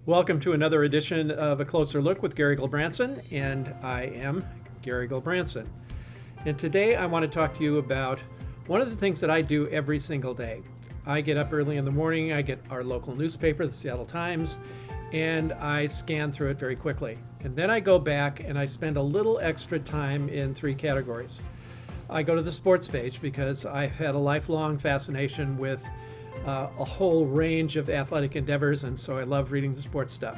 Welcome to another edition of A Closer Look with Gary Gulbranson, and I am Gary Gulbranson. And today I want to talk to you about one of the things that I do every single day. I get up early in the morning, I get our local newspaper, the Seattle Times, and I scan through it very quickly. And then I go back and I spend a little extra time in three categories. I go to the sports page because I've had a lifelong fascination with a whole range of athletic endeavors, and so I love reading the sports stuff.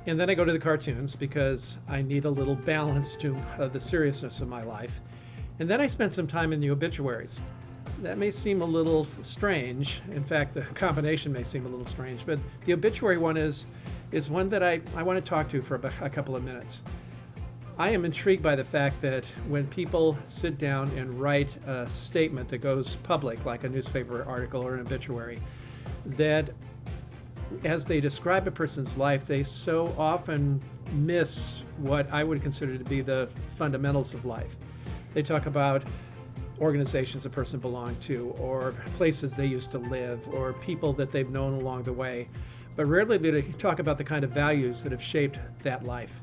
And then I go to the cartoons because I need a little balance to the seriousness of my life. And then I spend some time in the obituaries. That may seem a little strange. In fact, the combination may seem a little strange, but the obituary one is one that I want to talk to for a couple of minutes. I am intrigued by the fact that when people sit down and write a statement that goes public, like a newspaper article or an obituary, that as they describe a person's life, they so often miss what I would consider to be the fundamentals of life. They talk about organizations a person belonged to, or places they used to live, or people that they've known along the way, but rarely do they talk about the kind of values that have shaped that life.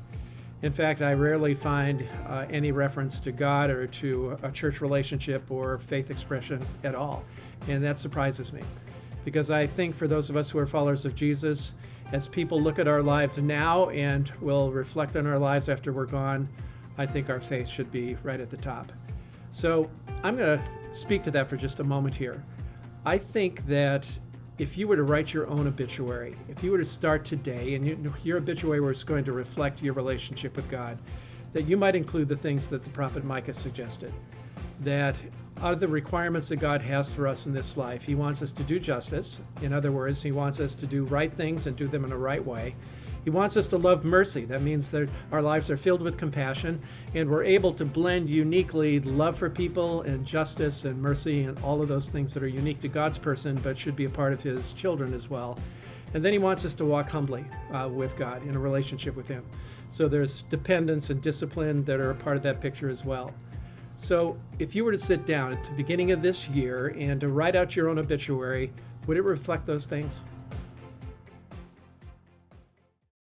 In fact, I rarely find any reference to God or to a church relationship or faith expression at all. And that surprises me, because I think for those of us who are followers of Jesus, as people look at our lives now and will reflect on our lives after we're gone, I think our faith should be right at the top. So I'm going to speak to that for just a moment here. I think that if you were to write your own obituary, if you were to start today and your obituary was going to reflect your relationship with God, that you might include the things that the prophet Micah suggested. That out of the requirements that God has for us in this life, He wants us to do justice. In other words, He wants us to do right things and do them in a right way. He wants us to love mercy. That means that our lives are filled with compassion and we're able to blend uniquely love for people and justice and mercy and all of those things that are unique to God's person but should be a part of His children as well. And then He wants us to walk humbly with God in a relationship with Him. So there's dependence and discipline that are a part of that picture as well. So if you were to sit down at the beginning of this year and to write out your own obituary, would it reflect those things?